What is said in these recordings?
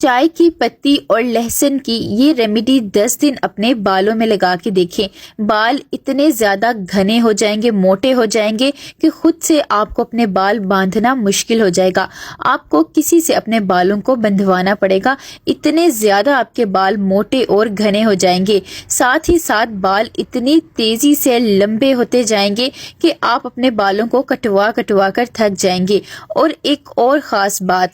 चाय की पत्ती और लहसुन की ये रेमेडी 10 दिन अपने बालों में लगा के देखें। बाल इतने ज्यादा घने हो जाएंगे, मोटे हो जाएंगे कि खुद से आपको अपने बाल बांधना मुश्किल हो जाएगा। आपको किसी से अपने बालों को बंधवाना पड़ेगा, इतने ज्यादा आपके बाल मोटे और घने हो जाएंगे। साथ ही साथ बाल इतनी तेजी से लंबे होते जाएंगे कि आप अपने बालों को कटवा कटवा कर थक जाएंगे। और एक और खास बात,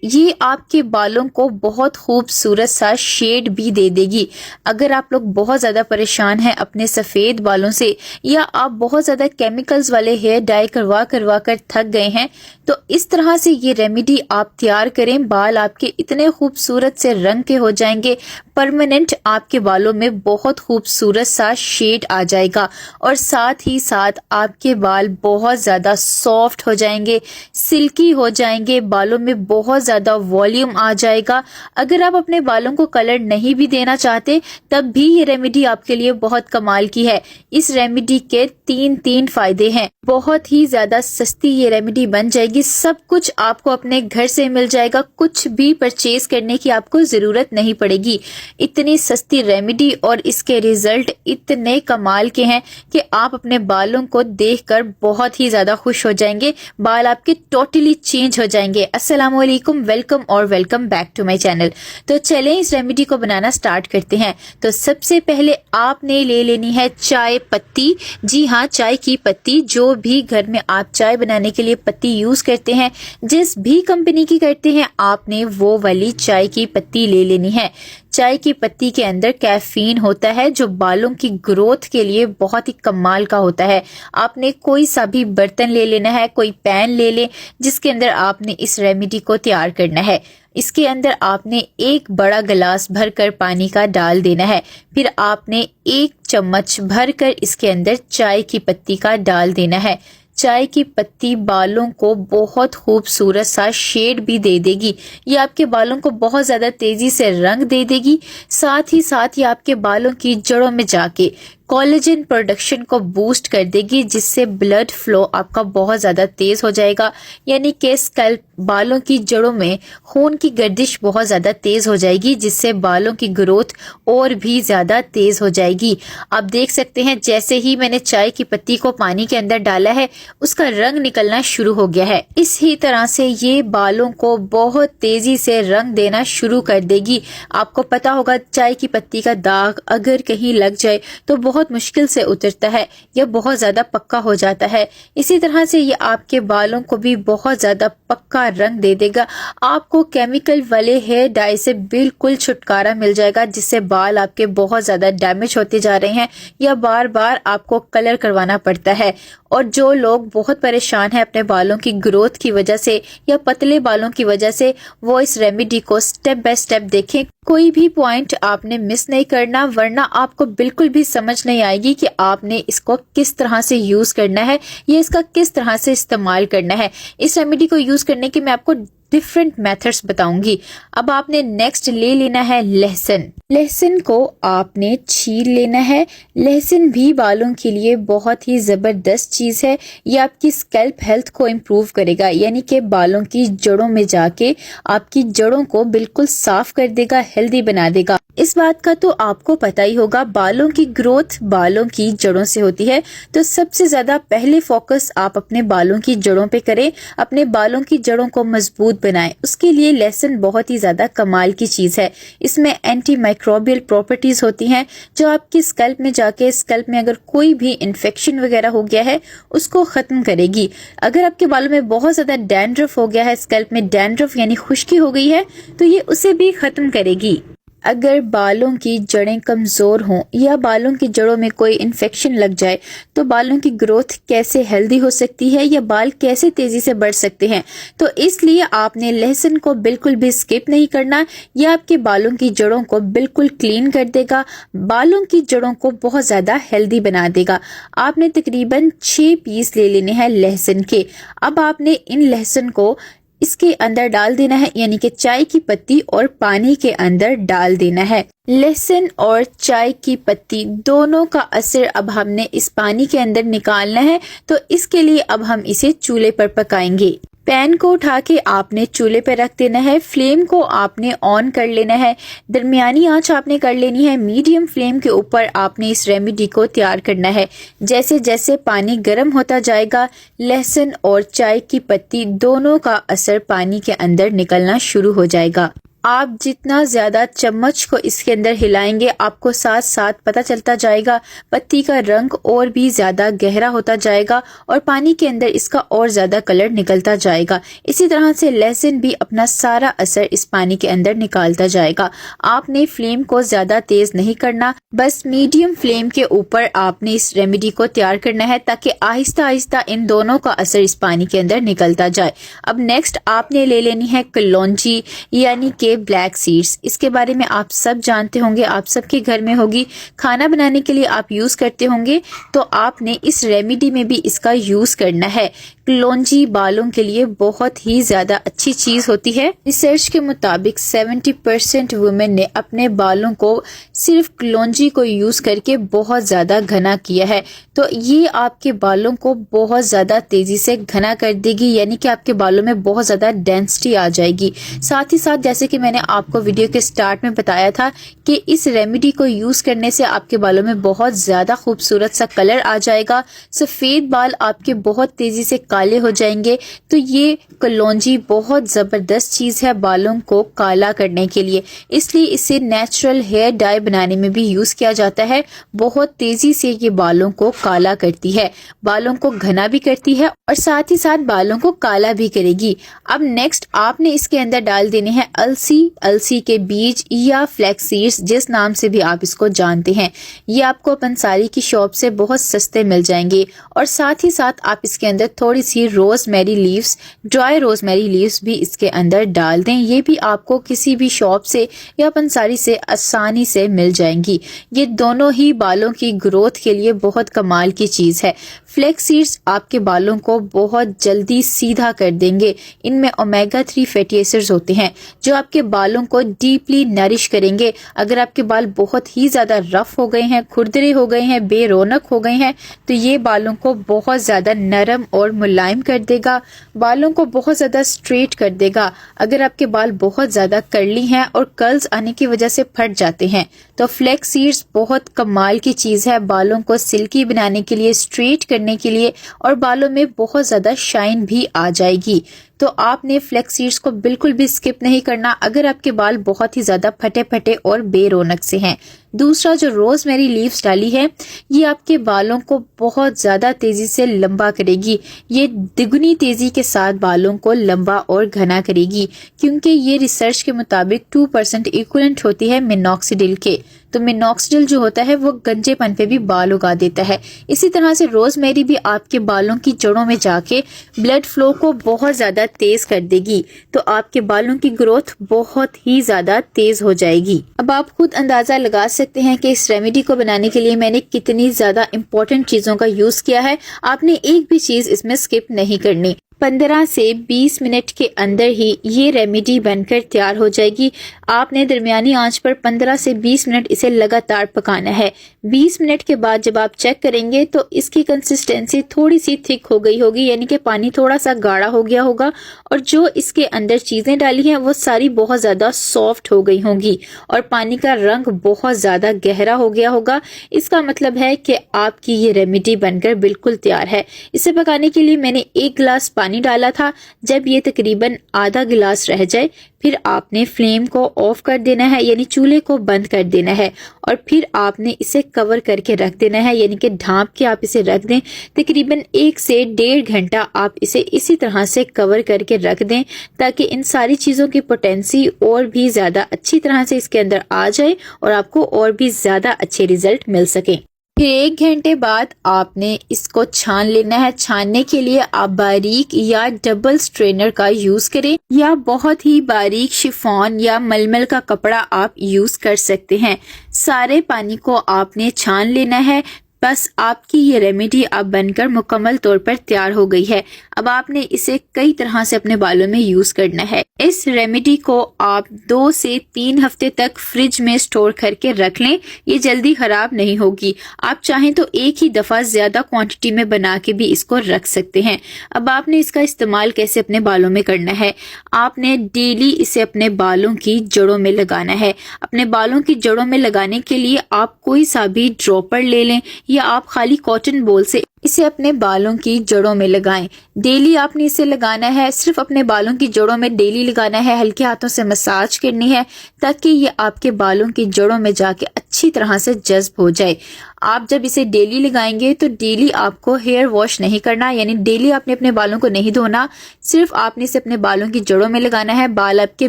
ये आपके बालों को बहुत खूबसूरत सा शेड भी दे देगी। अगर आप लोग बहुत ज्यादा परेशान हैं अपने सफेद बालों से, या आप बहुत ज्यादा केमिकल्स वाले हेयर डाई करवा करवा कर थक गए हैं, तो इस तरह से ये रेमेडी आप तैयार करें। बाल आपके इतने खूबसूरत से रंग के हो जाएंगे, परमानेंट आपके बालों में बहुत खूबसूरत सा शेड आ जाएगा। और साथ ही साथ आपके बाल बहुत ज्यादा सॉफ्ट हो जाएंगे, सिल्की हो जाएंगे, बालों में बहुत ज्यादा वॉल्यूम आ जाएगा। अगर आप अपने बालों को कलर नहीं भी देना चाहते, तब भी ये रेमेडी आपके लिए बहुत कमाल की है। इस रेमेडी के तीन फायदे हैं। बहुत ही ज्यादा सस्ती ये रेमेडी बन जाएगी। सब कुछ आपको अपने घर से मिल जाएगा, कुछ भी परचेज करने की आपको जरूरत नहीं पड़ेगी। इतनी सस्ती रेमेडी और इसके रिजल्ट इतने कमाल के हैं कि आप अपने बालों को देखकर बहुत ही ज्यादा खुश हो जाएंगे। बाल आपके टोटली चेंज हो जाएंगे। अस्सलाम वालेकुम, वेलकम और welcome back to my channel. तो चलें इस रेमेडी को बनाना स्टार्ट करते हैं। तो सबसे पहले आपने ले लेनी है चाय पत्ती। जी हाँ, चाय की पत्ती। जो भी घर में आप चाय बनाने के लिए पत्ती यूज करते हैं, जिस भी कंपनी की करते हैं, आपने वो वाली चाय की पत्ती ले लेनी है। चाय की पत्ती के अंदर कैफीन होता है, जो बालों की ग्रोथ के लिए बहुत ही कमाल का होता है। आपने कोई सा भी बर्तन ले लेना है, कोई पैन ले ले जिसके अंदर आपने इस रेमेडी को तैयार करना है। इसके अंदर आपने एक बड़ा गिलास भरकर पानी का डाल देना है। फिर आपने 1 चम्मच भरकर इसके अंदर चाय की पत्ती का डाल देना है। चाय की पत्ती बालों को बहुत खूबसूरत सा शेड भी दे देगी। ये आपके बालों को बहुत ज्यादा तेजी से रंग दे देगी। साथ ही साथ ये आपके बालों की जड़ों में जाके कोलेजन प्रोडक्शन को बूस्ट कर देगी, जिससे ब्लड फ्लो आपका बहुत ज्यादा तेज हो जाएगा। यानी कि स्कैल्प, बालों की जड़ों में खून की गर्दिश बहुत ज्यादा तेज हो जाएगी, जिससे बालों की ग्रोथ और भी ज्यादा तेज हो जाएगी। आप देख सकते हैं, जैसे ही मैंने चाय की पत्ती को पानी के अंदर डाला है, उसका रंग निकलना शुरू हो गया है। इसी तरह से ये बालों को बहुत तेजी से रंग देना शुरू कर देगी। आपको पता होगा, चाय की पत्ती का दाग अगर कहीं लग जाए तो बहुत मुश्किल से उतरता है या बहुत ज्यादा पक्का हो जाता है। इसी तरह से ये आपके बालों को भी बहुत ज्यादा पक्का रंग दे देगा। आपको केमिकल वाले हेयर डाई से बिल्कुल छुटकारा मिल जाएगा, जिससे बाल आपके बहुत ज्यादा डैमेज होते जा रहे हैं या बार बार आपको कलर करवाना पड़ता है। और जो लोग बहुत परेशान हैं अपने बालों की ग्रोथ की वजह से या पतले बालों की वजह से, वो इस रेमेडी को स्टेप बाय स्टेप देखें। कोई भी पॉइंट आपने मिस नहीं करना, वरना आपको बिल्कुल भी समझ नहीं आएगी कि आपने इसको किस तरह से यूज करना है या इसका किस तरह से इस्तेमाल करना है। इस रेमेडी को यूज करने के मैं आपको डिफरेंट मेथड्स बताऊंगी। अब आपने नेक्स्ट ले लेना है लहसुन। लहसुन को आपने छील लेना है। लहसुन भी बालों के लिए बहुत ही जबरदस्त चीज है। ये आपकी स्कैल्प हेल्थ को इम्प्रूव करेगा, यानी कि बालों की जड़ों में जाके आपकी जड़ों को बिल्कुल साफ कर देगा, हेल्दी बना देगा। इस बात का तो आपको पता ही होगा, बालों की ग्रोथ बालों की जड़ों से होती है। तो सबसे ज्यादा पहले फोकस आप अपने बालों की जड़ों पे करें, अपने बालों की जड़ों को मजबूत बनाएं। उसके लिए लहसुन बहुत ही ज्यादा कमाल की चीज है। इसमें एंटी माइक्रोबियल प्रॉपर्टीज होती हैं, जो आपकी स्कैल्प में जाके स्कैल्प में अगर कोई भी इन्फेक्शन वगैरह हो गया है, उसको खत्म करेगी। अगर आपके बालों में बहुत ज्यादा डैंड्रफ हो गया है, स्कैल्प में डैंड्रफ यानी खुश्की हो गई है, तो ये उसे भी खत्म करेगी। अगर बालों की जड़ें कमजोर हों या बालों की जड़ों में कोई इन्फेक्शन लग जाए, तो बालों की ग्रोथ कैसे हेल्दी हो सकती है या बाल कैसे तेजी से बढ़ सकते हैं। तो इसलिए आपने लहसुन को बिल्कुल भी स्किप नहीं करना। यह आपके बालों की जड़ों को बिल्कुल क्लीन कर देगा, बालों की जड़ों को बहुत ज्यादा हेल्दी बना देगा। आपने तकरीबन 6 पीस ले लेने हैं लहसुन के। अब आपने इन लहसुन को इसके अंदर डाल देना है, यानी कि चाय की पत्ती और पानी के अंदर डाल देना है। लहसुन और चाय की पत्ती दोनों का असर अब हमने इस पानी के अंदर निकालना है, तो इसके लिए अब हम इसे चूल्हे पर पकाएंगे। पैन को उठा के आपने चूल्हे पे रख देना है। फ्लेम को आपने ऑन कर लेना है। दरमियानी आंच आपने कर लेनी है। मीडियम फ्लेम के ऊपर आपने इस रेमेडी को तैयार करना है। जैसे जैसे पानी गर्म होता जाएगा, लहसुन और चाय की पत्ती दोनों का असर पानी के अंदर निकलना शुरू हो जाएगा। आप जितना ज्यादा चम्मच को इसके अंदर हिलाएंगे, आपको साथ साथ पता चलता जाएगा पत्ती का रंग और भी ज्यादा गहरा होता जाएगा और पानी के अंदर इसका और ज्यादा कलर निकलता जाएगा। इसी तरह से लहसुन भी अपना सारा असर इस पानी के अंदर निकालता जाएगा। आपने फ्लेम को ज्यादा तेज नहीं करना, बस मीडियम फ्लेम के ऊपर आपने इस रेमेडी को तैयार करना है ताकि आहिस्ता आहिस्ता इन दोनों का असर इस पानी के अंदर निकलता जाए। अब नेक्स्ट आपने ले लेनी है कलौंजी यानी कि ब्लैक सीड्स। इसके बारे में आप सब जानते होंगे, आप सबके घर में होगी, खाना बनाने के लिए आप यूज करते होंगे, तो आपने इस रेमेडी में भी इसका यूज करना है। कलौंजी बालों के लिए बहुत ही ज्यादा अच्छी चीज होती है। रिसर्च के मुताबिक 70% वुमेन ने अपने बालों को सिर्फ कलौंजी को यूज करके बहुत ज्यादा घना किया है। तो ये आपके बालों को बहुत ज्यादा तेजी से घना कर देगी, यानी कि आपके बालों में बहुत ज्यादा डेंसिटी आ जाएगी। साथ ही साथ जैसे कि मैंने आपको वीडियो के स्टार्ट में बताया था कि इस रेमेडी को यूज करने से आपके बालों में बहुत ज्यादा खूबसूरत सा कलर आ जाएगा। सफेद बाल आपके बहुत तेजी से काले हो जाएंगे। तो ये कलौंजी बहुत जबरदस्त चीज है बालों को काला करने के लिए, इसलिए इसे नेचुरल हेयर डाई बनाने में भी यूज किया जाता है। बहुत तेजी से ये बालों को काला करती है, बालों को घना भी करती है और साथ ही साथ बालों को काला भी करेगी। अब नेक्स्ट आपने इसके अंदर डाल देने हैं अलसी के बीज या फ्लैक्स सीड्स, जिस नाम से भी आप इसको जानते हैं। ये आपको पंसारी की शॉप से बहुत सस्ते मिल जाएंगे। और साथ ही साथ आप इसके अंदर थोड़ी सी rosemary leaves, dry rosemary leaves भी इसके अंदर डाल दें। ये भी आपको किसी भी शॉप से या पंसारी से आसानी से मिल जाएंगी। ये दोनों ही बालों की ग्रोथ के लिए बहुत कमाल की चीज है। फ्लैक्स सीड्स आपके बालों को बहुत जल्दी सीधा कर देंगे। इनमें ओमेगा 3 फैटी एसिड्स होते हैं जो आपके बालों को डीपली नरिश करेंगे। अगर आपके बाल बहुत ही ज्यादा रफ हो गए हैं, खुरदरे हो गए हैं, बेरौनक हो गए हैं, तो ये बालों को बहुत ज्यादा नरम और मुलायम कर देगा, बालों को बहुत ज्यादा स्ट्रेट कर देगा। अगर आपके बाल बहुत ज्यादा कर्ली हैं और कर्ल्स आने की वजह से फट जाते हैं, तो फ्लैक्स सीड्स बहुत कमाल की चीज है बालों को सिल्की बनाने के लिए, स्ट्रेट करने के लिए, और बालों में बहुत ज्यादा शाइन भी आ जाएगी। तो आपने फ्लैक्स सीड्स को बिल्कुल भी स्किप नहीं करना अगर आपके बाल बहुत ही ज्यादा फटे फटे और बेरौनक से हैं। दूसरा जो रोजमेरी लीव्स डाली है, ये आपके बालों को बहुत ज्यादा तेजी से लंबा करेगी। ये दुगनी तेजी के साथ बालों को लंबा और घना करेगी, क्योंकि ये रिसर्च के मुताबिक 2% इक्विवेलेंट होती है मिनॉक्सिडिल के। तो मिनॉक्सिडिल जो होता है वो गंजेपन पे भी बाल उगा देता है। इसी तरह से रोजमेरी भी आपके बालों की जड़ों में जाके ब्लड फ्लो को बहुत ज्यादा तेज कर देगी, तो आपके बालों की ग्रोथ बहुत ही ज्यादा तेज हो जाएगी। अब आप खुद अंदाजा लगा सकते हैं कि इस रेमेडी को बनाने के लिए मैंने कितनी ज्यादा इंपॉर्टेंट चीजों का यूज किया है। आपने एक भी चीज इसमें स्किप नहीं करनी। 15 से 20 मिनट के अंदर ही ये रेमेडी बनकर तैयार हो जाएगी। आपने दरमियानी आंच पर 15 से 20 मिनट इसे लगातार पकाना है। 20 मिनट के बाद जब आप चेक करेंगे तो इसकी कंसिस्टेंसी थोड़ी सी थिक हो गई होगी, यानी कि पानी थोड़ा सा गाढ़ा हो गया होगा और जो इसके अंदर चीजें डाली हैं वो सारी बहुत ज्यादा सॉफ्ट हो गई होंगी और पानी का रंग बहुत ज्यादा गहरा हो गया होगा। इसका मतलब है कि आपकी ये रेमेडी बनकर बिल्कुल तैयार है। इसे पकाने के लिए मैंने 1 गिलास पानी डाला था। जब ये तकरीबन आधा गिलास रह जाए, फिर आपने फ्लेम को ऑफ कर देना है, यानी चूल्हे को बंद कर देना है, और फिर आपने इसे कवर करके रख देना है, यानी कि ढांप के आप इसे रख दें। तकरीबन 1 से 1.5 घंटा आप इसे इसी तरह से कवर करके रख दें ताकि इन सारी चीजों की पोटेंसी और भी ज्यादा अच्छी तरह से इसके अंदर आ जाए और आपको और भी ज्यादा अच्छे रिजल्ट मिल सके। फिर 1 घंटे बाद आपने इसको छान लेना है। छानने के लिए आप बारीक या डबल स्ट्रेनर का यूज करें या बहुत ही बारीक शिफॉन या मलमल का कपड़ा आप यूज कर सकते हैं। सारे पानी को आपने छान लेना है। बस आपकी ये रेमेडी अब बनकर मुकम्मल तौर पर तैयार हो गई है। अब आपने इसे कई तरह से अपने बालों में यूज करना है। इस रेमेडी को आप 2 से 3 हफ्ते तक फ्रिज में स्टोर करके रख लें, ये जल्दी खराब नहीं होगी। आप चाहें तो एक ही दफा ज्यादा क्वांटिटी में बना के भी इसको रख सकते हैं। अब आपने इसका इस्तेमाल कैसे अपने बालों में करना है, आपने डेली इसे अपने बालों की जड़ों में लगाना है। अपने बालों की जड़ों में लगाने के लिए आप कोई सा भी ड्रॉपर ले लें या आप खाली कॉटन बॉल से इसे अपने बालों की जड़ों में लगाएं। डेली आपने इसे लगाना है, सिर्फ अपने बालों की जड़ों में डेली लगाना है। हल्के हाथों से मसाज करनी है ताकि ये आपके बालों की जड़ों में जाके अच्छी तरह से जज्ब हो जाए। आप जब इसे डेली लगाएंगे तो डेली आपको हेयर वॉश नहीं करना, यानी डेली आपने अपने बालों को नहीं धोना, सिर्फ आपने इसे अपने बालों की जड़ों में लगाना है। बाल आपके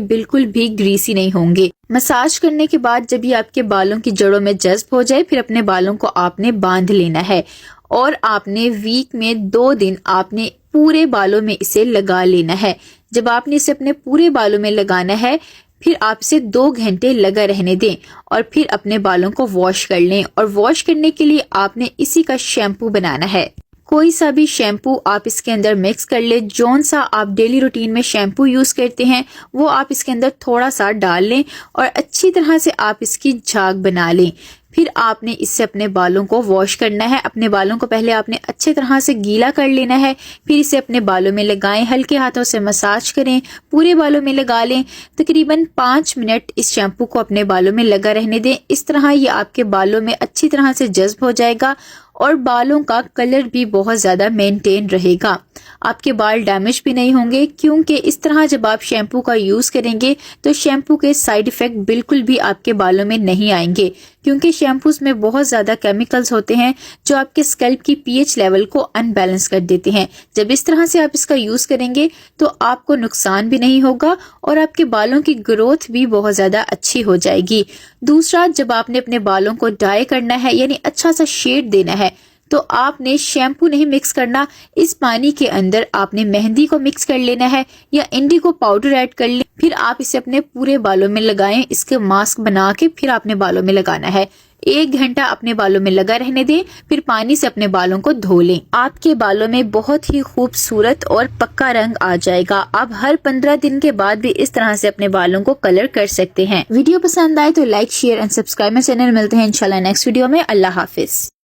बिल्कुल भी ग्रीसी नहीं होंगे। मसाज करने के बाद जब ये आपके बालों की जड़ों में जज्ब हो जाए, फिर अपने बालों को आपने बांध लेना है और आपने वीक में 2 दिन आपने पूरे बालों में इसे लगा लेना है। जब आपने इसे अपने पूरे बालों में लगाना है, फिर आप इसे 2 घंटे लगा रहने दें और फिर अपने बालों को वॉश कर लें। और वॉश करने के लिए आपने इसी का शैम्पू बनाना है। कोई सा भी शैम्पू आप इसके अंदर मिक्स कर ले। जौन सा आप डेली रूटीन में शैम्पू यूज करते हैं वो आप इसके अंदर थोड़ा सा डाल लें और अच्छी तरह से आप इसकी झाग बना लें। फिर आपने इससे अपने बालों को वॉश करना है। अपने बालों को पहले आपने अच्छी तरह से गीला कर लेना है, फिर इसे अपने बालों में लगाएं। हल्के हाथों से मसाज करें, पूरे बालों में लगा लें। तकरीबन 5 मिनट इस शैम्पू को अपने बालों में लगा रहने दें। इस तरह ये आपके बालों में अच्छी तरह से जज्ब हो जाएगा और बालों का कलर भी बहुत ज्यादा मेंटेन रहेगा। आपके बाल डैमेज भी नहीं होंगे, क्योंकि इस तरह जब आप शैम्पू का यूज करेंगे तो शैम्पू के साइड इफेक्ट बिल्कुल भी आपके बालों में नहीं आएंगे, क्योंकि शैम्पूज में बहुत ज्यादा केमिकल्स होते हैं जो आपके स्कैल्प की पीएच लेवल को अनबैलेंस कर देते हैं। जब इस तरह से आप इसका यूज करेंगे तो आपको नुकसान भी नहीं होगा और आपके बालों की ग्रोथ भी बहुत ज्यादा अच्छी हो जाएगी। दूसरा, जब आपने अपने बालों को डाई करना है, यानी अच्छा सा शेड देना है, तो आपने शैम्पू नहीं मिक्स करना। इस पानी के अंदर आपने मेहंदी को मिक्स कर लेना है या इंडिगो पाउडर ऐड कर ले। फिर आप इसे अपने पूरे बालों में लगाएं। इसके मास्क बना के फिर आपने बालों में लगाना है। 1 घंटा अपने बालों में लगा रहने दें, फिर पानी से अपने बालों को धो लें। आपके बालों में बहुत ही खूबसूरत और पक्का रंग आ जाएगा। आप हर 15 दिन के बाद भी इस तरह से अपने बालों को कलर कर सकते हैं। वीडियो पसंद आए तो like, share and subscribe my channel. मिलते हैं इंशाल्लाह नेक्स्ट वीडियो में। अल्लाह हाफिज।